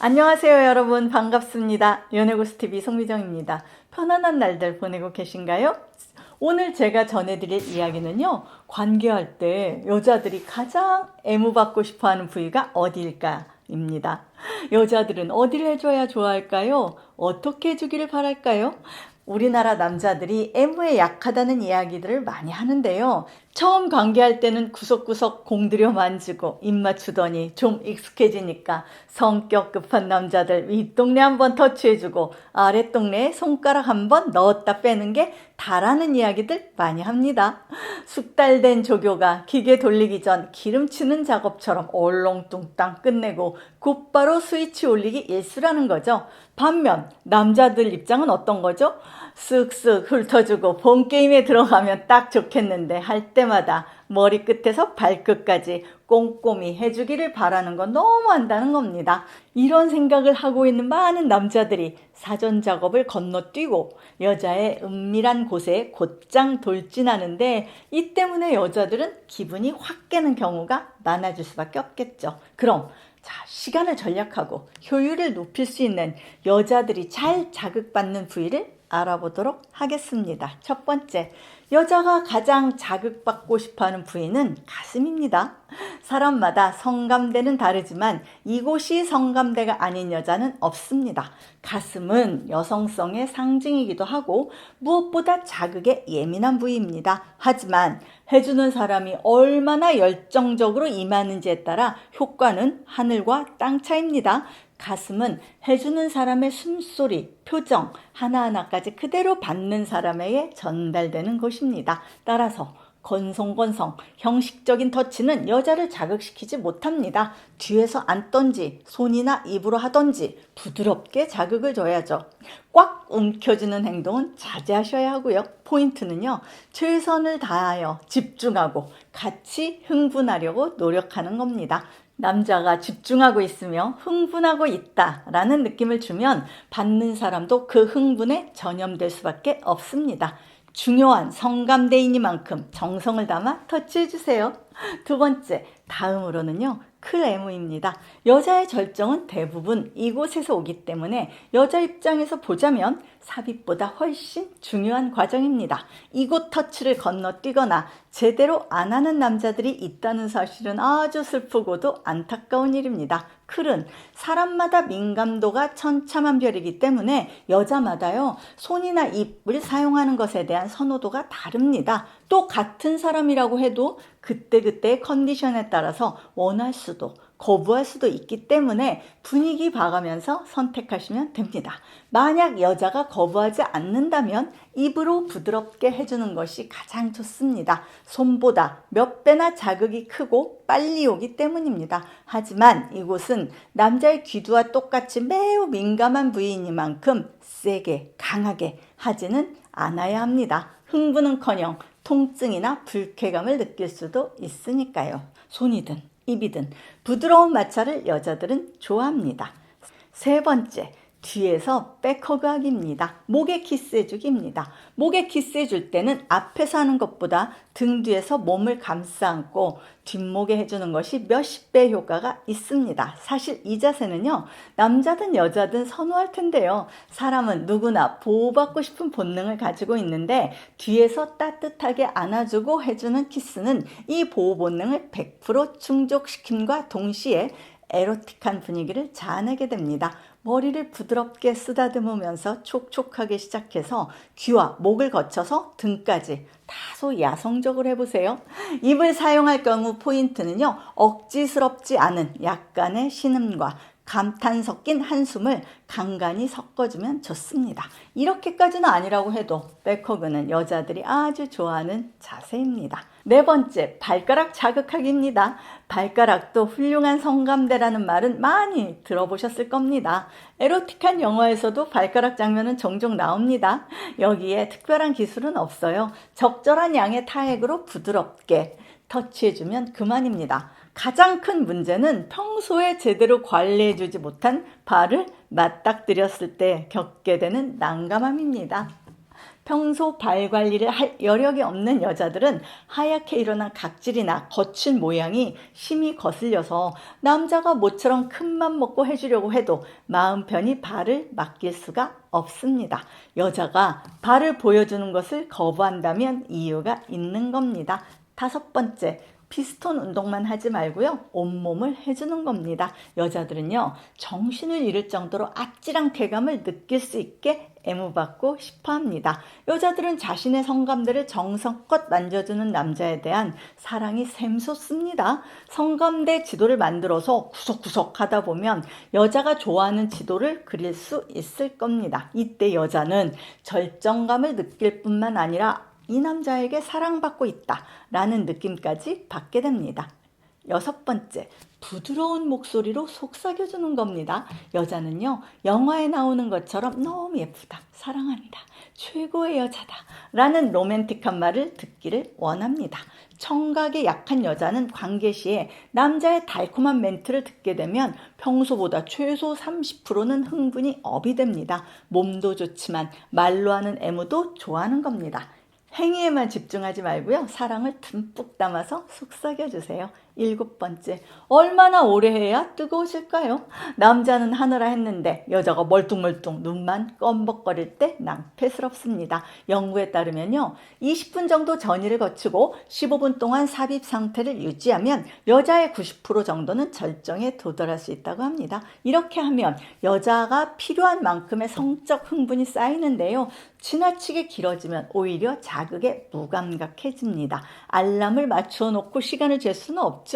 안녕하세요 여러분, 반갑습니다. 연애고스TV 송미정입니다. 편안한 날들 보내고 계신가요? 오늘 제가 전해드릴 이야기는요, 관계할 때 여자들이 가장 애무받고 싶어하는 부위가 어디일까 입니다. 여자들은 어디를 해줘야 좋아할까요? 어떻게 해주기를 바랄까요? 우리나라 남자들이 애무에 약하다는 이야기들을 많이 하는데요. 처음 관계할 때는 구석구석 공들여 만지고 입 맞추더니 좀 익숙해지니까 성격 급한 남자들 윗동네 한번 터치해주고 아랫동네에 손가락 한번 넣었다 빼는 게 다라는 이야기들 많이 합니다. 숙달된 조교가 기계 돌리기 전 기름치는 작업처럼 얼렁뚱땅 끝내고 곧바로 스위치 올리기 일수라는 거죠. 반면 남자들 입장은 어떤 거죠? 쓱쓱 훑어주고 본 게임에 들어가면 딱 좋겠는데 할 때마다 머리끝에서 발끝까지 꼼꼼히 해주기를 바라는 건 너무한다는 겁니다. 이런 생각을 하고 있는 많은 남자들이 사전 작업을 건너뛰고 여자의 은밀한 곳에 곧장 돌진하는데, 이 때문에 여자들은 기분이 확 깨는 경우가 많아질 수밖에 없겠죠. 그럼 시간을 절약하고 효율을 높일 수 있는 여자들이 잘 자극받는 부위를 알아보도록 하겠습니다. 첫 번째, 여자가 가장 자극받고 싶어하는 부위는 가슴입니다. 사람마다 성감대는 다르지만 이곳이 성감대가 아닌 여자는 없습니다. 가슴은 여성성의 상징이기도 하고 무엇보다 자극에 예민한 부위입니다. 하지만 해주는 사람이 얼마나 열정적으로 임하는지에 따라 효과는 하늘과 땅 차이입니다. 가슴은 해주는 사람의 숨소리, 표정 하나하나까지 그대로 받는 사람에게 전달되는 곳입니다. 따라서 건성건성, 형식적인 터치는 여자를 자극시키지 못합니다. 뒤에서 안던지 손이나 입으로 하던지 부드럽게 자극을 줘야죠. 꽉 움켜쥐는 행동은 자제하셔야 하고요. 포인트는요, 최선을 다하여 집중하고 같이 흥분하려고 노력하는 겁니다. 남자가 집중하고 있으며 흥분하고 있다라는 느낌을 주면 받는 사람도 그 흥분에 전염될 수밖에 없습니다. 중요한 성감대이니만큼 정성을 담아 터치해주세요. 두 번째, 다음으로는요, 클애무입니다. 여자의 절정은 대부분 이곳에서 오기 때문에 여자 입장에서 보자면 삽입보다 훨씬 중요한 과정입니다. 이곳 터치를 건너뛰거나 제대로 안 하는 남자들이 있다는 사실은 아주 슬프고도 안타까운 일입니다. 클은 사람마다 민감도가 천차만별이기 때문에 여자마다요, 손이나 입을 사용하는 것에 대한 선호도가 다릅니다. 또 같은 사람이라고 해도 그때그때의 컨디션에 따라서 원할 수도 거부할 수도 있기 때문에 분위기 봐가면서 선택하시면 됩니다. 만약 여자가 거부하지 않는다면 입으로 부드럽게 해주는 것이 가장 좋습니다. 손보다 몇 배나 자극이 크고 빨리 오기 때문입니다. 하지만 이곳은 남자의 귀두와 똑같이 매우 민감한 부위이니만큼 세게 강하게 하지는 않아야 합니다. 흥분은커녕 통증이나 불쾌감을 느낄 수도 있으니까요. 손이든 입이든 부드러운 마찰을 여자들은 좋아합니다. 세 번째, 뒤에서 백허그하기입니다. 목에 키스해주기입니다. 목에 키스해줄 때는 앞에서 하는 것보다 등 뒤에서 몸을 감싸 안고 뒷목에 해주는 것이 몇십 배 효과가 있습니다. 사실 이 자세는요, 남자든 여자든 선호할 텐데요. 사람은 누구나 보호받고 싶은 본능을 가지고 있는데 뒤에서 따뜻하게 안아주고 해주는 키스는 이 보호 본능을 100% 충족시킴과 동시에 에로틱한 분위기를 자아내게 됩니다. 머리를 부드럽게 쓰다듬으면서 촉촉하게 시작해서 귀와 목을 거쳐서 등까지 다소 야성적으로 해보세요. 입을 사용할 경우 포인트는요, 억지스럽지 않은 약간의 신음과 감탄 섞인 한숨을 간간히 섞어주면 좋습니다. 이렇게까지는 아니라고 해도 백허그는 여자들이 아주 좋아하는 자세입니다. 네 번째, 발가락 자극하기입니다. 발가락도 훌륭한 성감대라는 말은 많이 들어보셨을 겁니다. 에로틱한 영화에서도 발가락 장면은 종종 나옵니다. 여기에 특별한 기술은 없어요. 적절한 양의 타액으로 부드럽게 터치해주면 그만입니다. 가장 큰 문제는 평소에 제대로 관리해주지 못한 발을 맞닥뜨렸을 때 겪게 되는 난감함입니다. 평소 발 관리를 할 여력이 없는 여자들은 하얗게 일어난 각질이나 거친 모양이 심히 거슬려서 남자가 모처럼 큰맘 먹고 해주려고 해도 마음 편히 발을 맡길 수가 없습니다. 여자가 발을 보여주는 것을 거부한다면 이유가 있는 겁니다. 5번째, 피스톤 운동만 하지 말고요, 온몸을 해주는 겁니다. 여자들은요, 정신을 잃을 정도로 아찔한 쾌감을 느낄 수 있게 애무받고 싶어 합니다. 여자들은 자신의 성감대를 정성껏 만져주는 남자에 대한 사랑이 샘솟습니다. 성감대 지도를 만들어서 구석구석 하다 보면 여자가 좋아하는 지도를 그릴 수 있을 겁니다. 이때 여자는 절정감을 느낄 뿐만 아니라 이 남자에게 사랑받고 있다라는 느낌까지 받게 됩니다. 6번째, 부드러운 목소리로 속삭여주는 겁니다. 여자는요, 영화에 나오는 것처럼 너무 예쁘다, 사랑한다, 최고의 여자다 라는 로맨틱한 말을 듣기를 원합니다. 청각에 약한 여자는 관계 시에 남자의 달콤한 멘트를 듣게 되면 평소보다 최소 30%는 흥분이 업이 됩니다. 몸도 좋지만 말로 하는 애무도 좋아하는 겁니다. 행위에만 집중하지 말고요, 사랑을 듬뿍 담아서 속삭여주세요. 7번째, 얼마나 오래 해야 뜨거우실까요? 남자는 하느라 했는데 여자가 멀뚱멀뚱 눈만 껌벅거릴 때 낭패스럽습니다. 연구에 따르면요, 20분 정도 전이를 거치고 15분 동안 삽입 상태를 유지하면 여자의 90% 정도는 절정에 도달할 수 있다고 합니다. 이렇게 하면 여자가 필요한 만큼의 성적 흥분이 쌓이는데요, 지나치게 길어지면 오히려 자극에 무감각해집니다. 알람을 맞춰 놓고 시간을 잴 수는 없죠.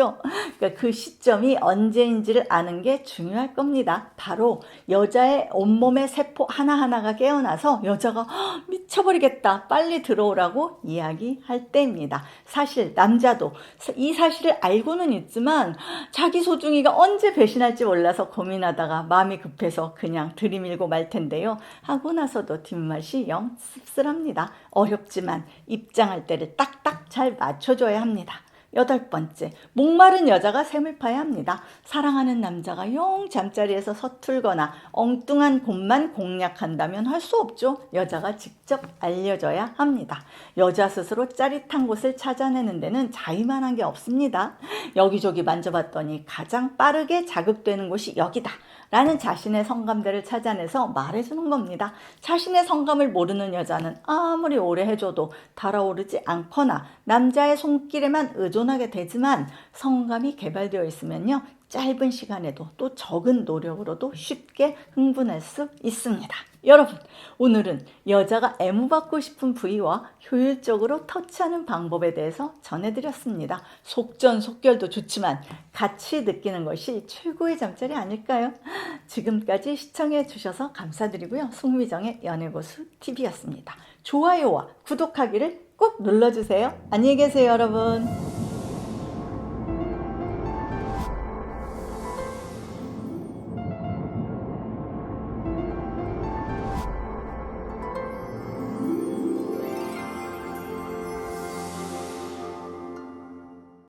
그러니까 그 시점이 언제인지를 아는 게 중요할 겁니다. 바로 여자의 온몸의 세포 하나하나가 깨어나서 여자가 미쳐버리겠다, 빨리 들어오라고 이야기할 때입니다. 사실 남자도 이 사실을 알고는 있지만 자기 소중이가 언제 배신할지 몰라서 고민하다가 마음이 급해서 그냥 들이밀고 말 텐데요, 하고 나서도 뒷맛이 영 씁쓸합니다. 어렵지만 입장할 때를 딱딱 잘 맞춰줘야 합니다. 8번째, 목마른 여자가 샘을 파야 합니다. 사랑하는 남자가 영 잠자리에서 서툴거나 엉뚱한 곳만 공략한다면 할 수 없죠. 여자가 직접 알려줘야 합니다. 여자 스스로 짜릿한 곳을 찾아내는 데는 자의만한 게 없습니다. 여기저기 만져봤더니 가장 빠르게 자극되는 곳이 여기다 라는 자신의 성감대를 찾아내서 말해주는 겁니다. 자신의 성감을 모르는 여자는 아무리 오래 해줘도 달아오르지 않거나 남자의 손길에만 의존하게 되지만, 성감이 개발되어 있으면요, 짧은 시간에도 또 적은 노력으로도 쉽게 흥분할 수 있습니다. 여러분, 오늘은 여자가 애무받고 싶은 부위와 효율적으로 터치하는 방법에 대해서 전해드렸습니다. 속전속결도 좋지만 같이 느끼는 것이 최고의 잠자리 아닐까요? 지금까지 시청해 주셔서 감사드리고요. 송미정의 연애고수 TV였습니다. 좋아요와 구독하기를 꼭 눌러주세요. 안녕히 계세요, 여러분.